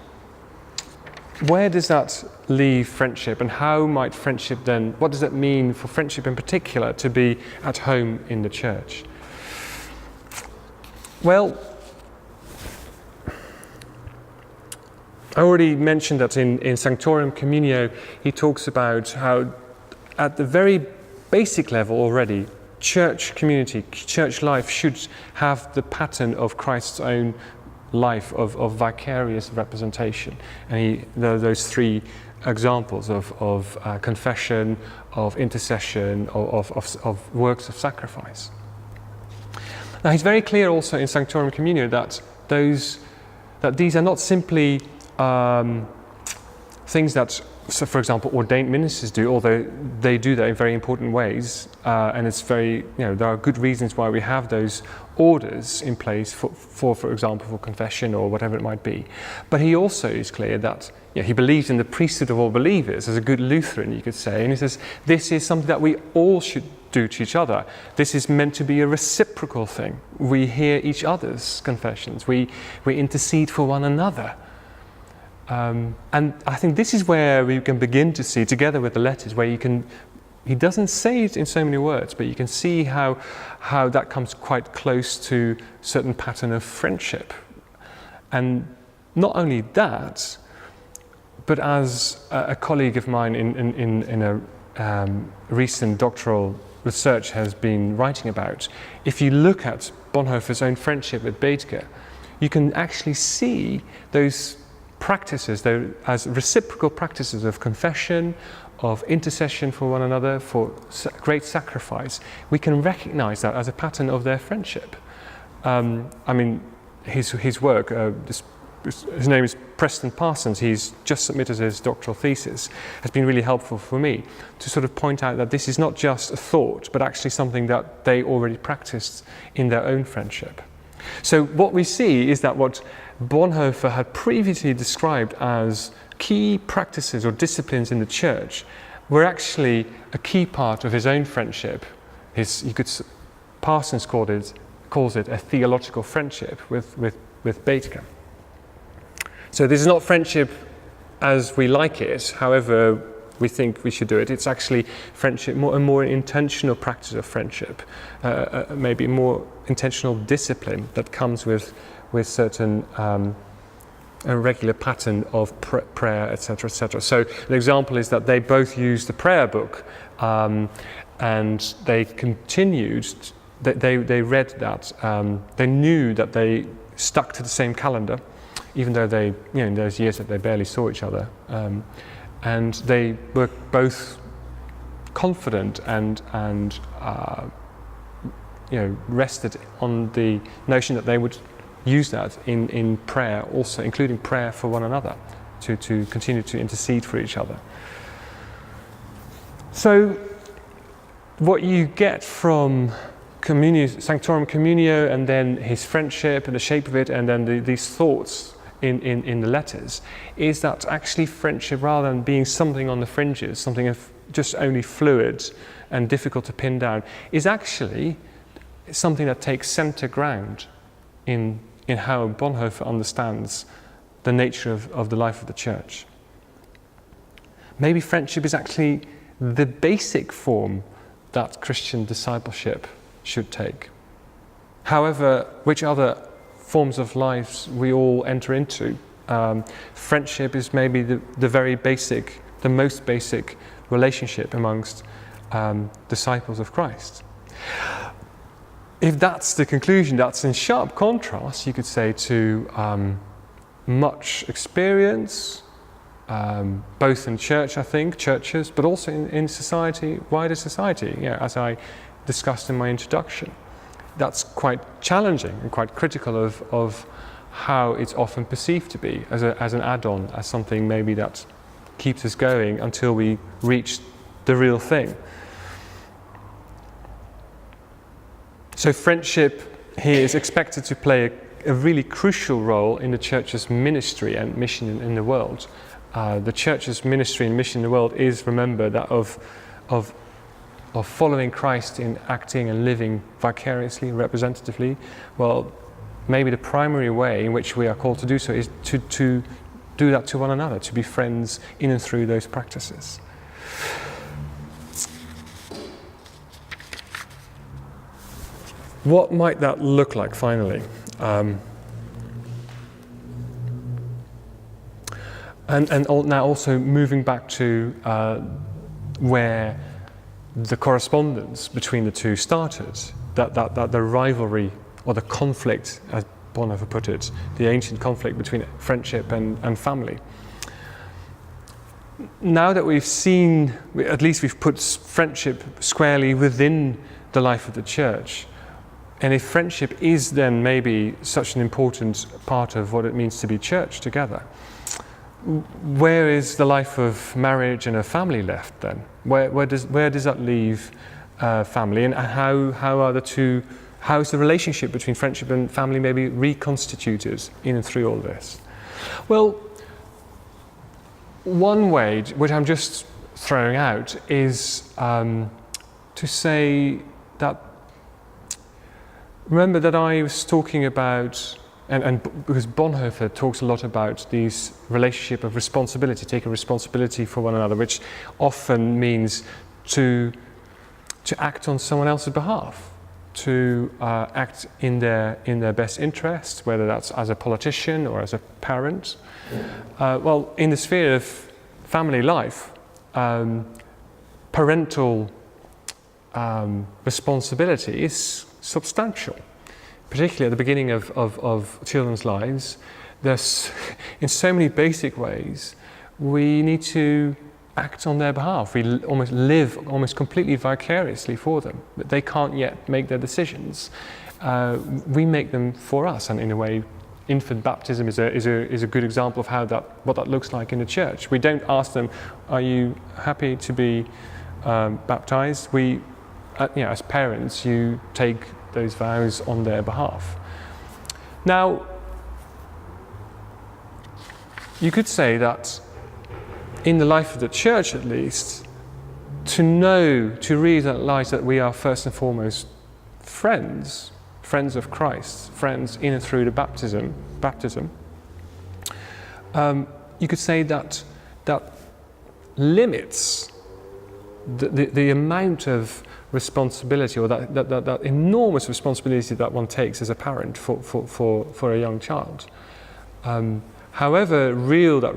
where does that leave friendship, and how might friendship then, what does that mean for friendship in particular to be at home in the church? Well, I already mentioned that in Sanctorum Communio he talks about how at the very basic level already church community, church life should have the pattern of Christ's own life of vicarious representation. And there are those three examples of confession, of intercession, of works of sacrifice. Now he's very clear also in Sanctorum Communio that these are not simply things that, so for example, ordained ministers do, although they do that in very important ways, and it's very, there are good reasons why we have those orders in place for example, for confession or whatever it might be. But he also is clear that he believes in the priesthood of all believers, as a good Lutheran, you could say, and he says this is something that we all should do to each other. This is meant to be a reciprocal thing. We hear each other's confessions. We intercede for one another. And I think this is where we can begin to see, together with the letters, where he doesn't say it in so many words, but you can see how that comes quite close to a certain pattern of friendship. And not only that, but as a colleague of mine in a recent doctoral research has been writing about, if you look at Bonhoeffer's own friendship with Bethke, you can actually see those practices as reciprocal practices of confession, of intercession for one another, for great sacrifice. We can recognize that as a pattern of their friendship. His work, his name is Preston Parsons, he's just submitted his doctoral thesis, has been really helpful for me to sort of point out that this is not just a thought, but actually something that they already practiced in their own friendship. So what we see is that what Bonhoeffer had previously described as key practices or disciplines in the church were actually a key part of his own friendship. Parsons calls it a theological friendship with Bethke. So this is not friendship as we like it, however we think we should do it. It's actually friendship, a more intentional practice of friendship, maybe a more intentional discipline that comes with certain a regular pattern of prayer, etc., etc. So an example is that they both used the prayer book, and they continued. They read that. They knew that they stuck to the same calendar, even though they, in those years that they barely saw each other, and they were both confident and rested on the notion that they would use that in prayer also, including prayer for one another, to continue to intercede for each other. So what you get from Sanctorum Communio, and then his friendship and the shape of it, and then these thoughts in the letters, is that actually friendship, rather than being something on the fringes, something of just only fluid and difficult to pin down, is actually something that takes center ground in how Bonhoeffer understands the nature of the life of the church. Maybe friendship is actually the basic form that Christian discipleship should take. However, which other forms of lives we all enter into, friendship is maybe the very basic, the most basic relationship amongst disciples of Christ. If that's the conclusion, that's in sharp contrast, you could say, to much experience, both in church, I think, churches, but also in society, wider society, as I discussed in my introduction. That's quite challenging and quite critical of how it's often perceived to be as an add-on, as something maybe that keeps us going until we reach the real thing. So friendship here is expected to play a really crucial role in the church's ministry and mission in the world. The church's ministry and mission in the world is, remember, that of following Christ in acting and living vicariously, representatively. Well, maybe the primary way in which we are called to do so is to do that to one another, to be friends in and through those practices. What might that look like, finally? And now also moving back to where the correspondence between the two started, that the rivalry or the conflict, as Bonhoeffer put it, the ancient conflict between friendship and family. Now that we've seen, at least we've put friendship squarely within the life of the church, and if friendship is then maybe such an important part of what it means to be church together, where is the life of marriage and a family left then? Where does that leave family, and how is the relationship between friendship and family maybe reconstituted in and through all this? Well, one way, which I'm just throwing out, is to say that, remember that I was talking about, and because Bonhoeffer talks a lot about this relationship of responsibility, taking responsibility for one another, which often means to act on someone else's behalf, to act in their best interest, whether that's as a politician or as a parent. Well, in the sphere of family life, parental responsibility is substantial. Particularly at the beginning of children's lives, there's, in so many basic ways, we need to act on their behalf. We almost live almost completely vicariously for them. But they can't yet make their decisions. We make them for us, and in a way, infant baptism is a good example of what that looks like in the church. We don't ask them, "Are you happy to be baptized?" We, as parents, you take those vows on their behalf. Now, you could say that in the life of the church, at least, to realize that we are first and foremost friends of Christ, friends in and through the baptism, you could say that limits the amount of responsibility, or that enormous responsibility that one takes as a parent for a young child. However real that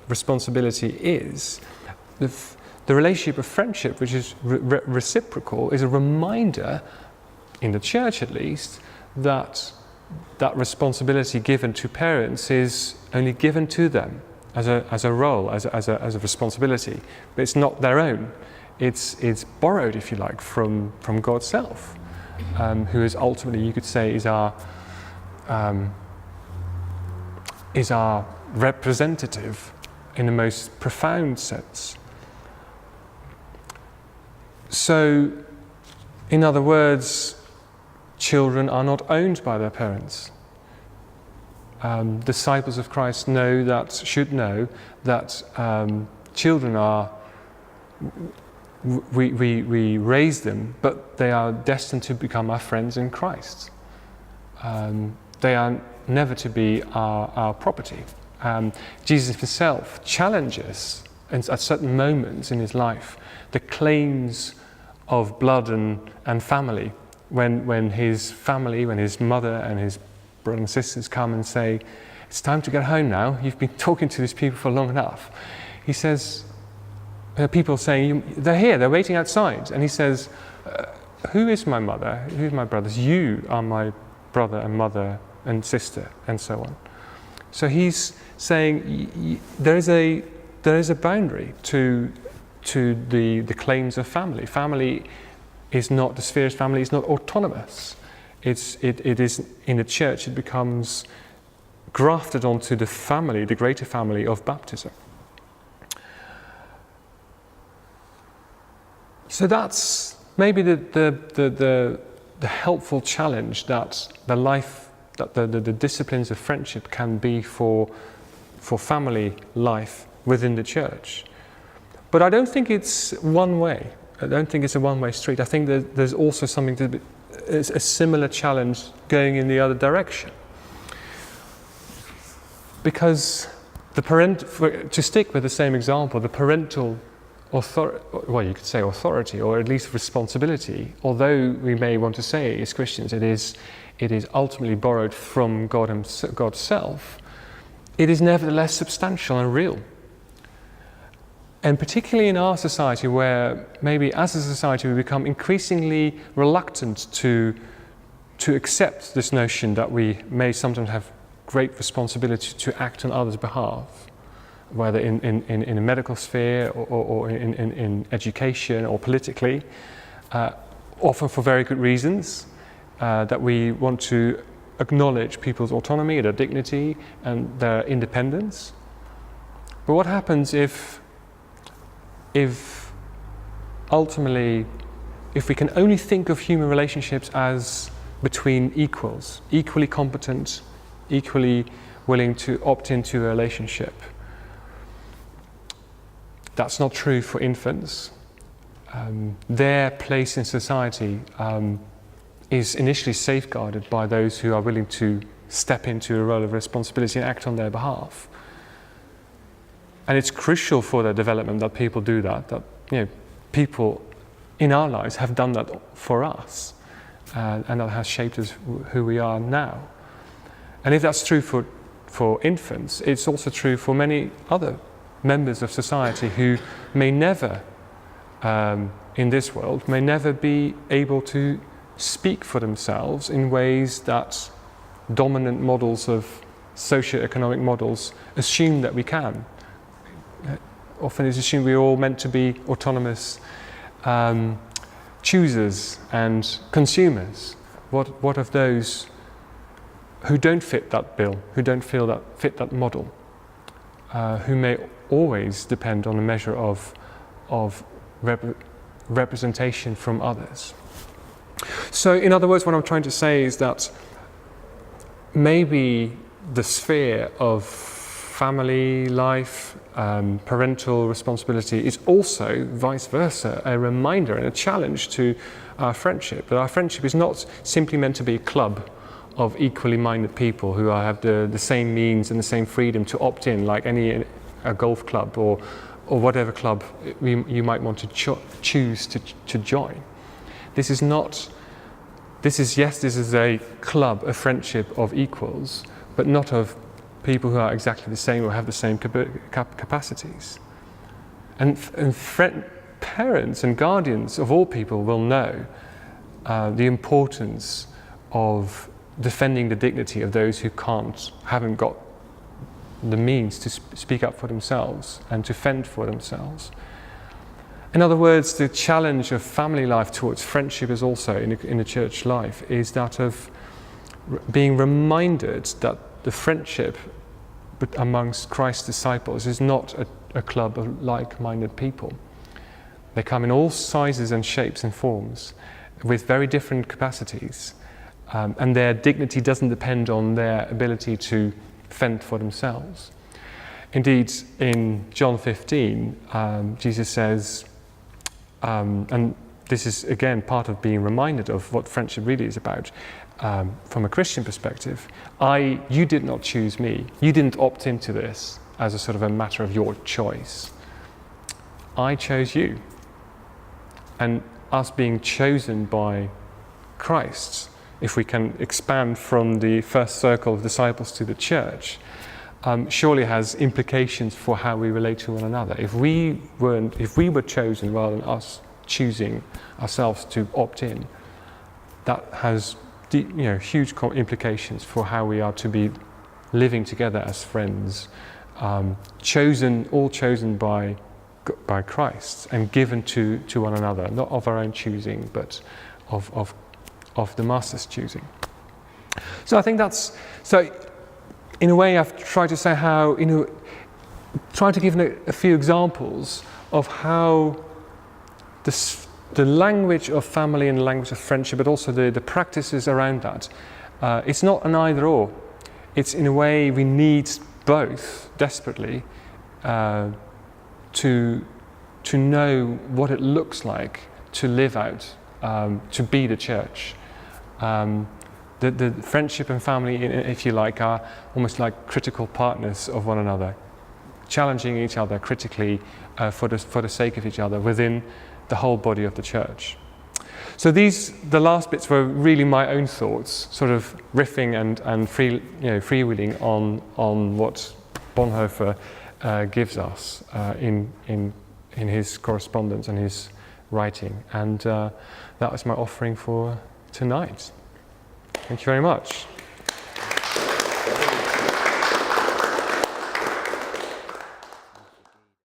responsibility is, the relationship of friendship, which is reciprocal, is a reminder, in the church at least, that responsibility given to parents is only given to them as a role, as a responsibility, but it's not their own. It's borrowed, if you like, from God's self, who is ultimately, you could say, is our representative in the most profound sense. So, in other words, children are not owned by their parents. Disciples of Christ should know that children are, we raise them, but they are destined to become our friends in Christ. They are never to be our property. Jesus himself challenges at certain moments in his life the claims of blood and family. When his mother and his brothers and sisters come and say, "It's time to get home now, you've been talking to these people for long enough." He says, people saying, "They're here, they're waiting outside." And he says, "Who is my mother? Who is my brothers? You are my brother and mother and sister," and so on. So he's saying there is a boundary to the claims of family. Family is not, the sphere of family is not autonomous. It is in the church, it becomes grafted onto the family, the greater family of baptism. So that's maybe the helpful challenge that the disciplines of friendship can be for family life within the church. But I don't think it's one way. I don't think it's a one-way street. I think that there's also a similar challenge going in the other direction. Because to stick with the same example, the parental you could say authority, or at least responsibility, although we may want to say as Christians it is ultimately borrowed from God's self, it is nevertheless substantial and real. And particularly in our society, where maybe as a society we become increasingly reluctant to accept this notion that we may sometimes have great responsibility to act on others' behalf, whether in a medical sphere or in education or politically, often for very good reasons, that we want to acknowledge people's autonomy, their dignity and their independence. But what happens if ultimately, if we can only think of human relationships as between equals, equally competent, equally willing to opt into a relationship? That's not true for infants. Their place in society is initially safeguarded by those who are willing to step into a role of responsibility and act on their behalf. And it's crucial for their development that people do that people in our lives have done that for us, and that has shaped us who we are now. And if that's true for infants, it's also true for many other members of society who may never, in this world, may never be able to speak for themselves in ways that dominant models of socio-economic models assume that we can. Often it's assumed we're all meant to be autonomous choosers and consumers. What of those who don't fit that bill, who don't fit that model, who may always depend on a measure of representation from others? So, in other words, what I'm trying to say is that maybe the sphere of family life, parental responsibility is also, vice versa, a reminder and a challenge to our friendship. That our friendship is not simply meant to be a club of equally minded people who have the same means and the same freedom to opt in, like a golf club or whatever club you might want to choose to join. This is a club, a friendship of equals, but not of people who are exactly the same or have the same capacities. And parents and guardians of all people will know the importance of defending the dignity of those who haven't got the means to speak up for themselves and to fend for themselves. In other words, the challenge of family life towards friendship is also, in the church life, is that of being reminded that the friendship amongst Christ's disciples is not a club of like-minded people, They come in all sizes and shapes and forms with very different capacities. And their dignity doesn't depend on their ability to fend for themselves. Indeed, in John 15, Jesus says, and this is again part of being reminded of what friendship really is about, from a Christian perspective. You did not choose me. You didn't opt into this as a sort of a matter of your choice. I chose you. And us being chosen by Christ, if we can expand from the first circle of disciples to the church, surely has implications for how we relate to one another. If we were chosen rather than us choosing ourselves to opt in, that has huge implications for how we are to be living together as friends, all chosen by Christ and given to one another, not of our own choosing, but of the Master's choosing. So I think in a way I've tried to say how, trying to give a few examples of how the language of family and the language of friendship, but also the practices around that, it's not an either or. It's in a way we need both desperately to know what it looks like to live out, to be the church. The friendship and family, if you like, are almost like critical partners of one another, challenging each other critically for the sake of each other within the whole body of the church. So the last bits were really my own thoughts, sort of riffing and freewheeling on what Bonhoeffer gives us in his correspondence and his writing, and that was my offering for tonight. Thank you very much.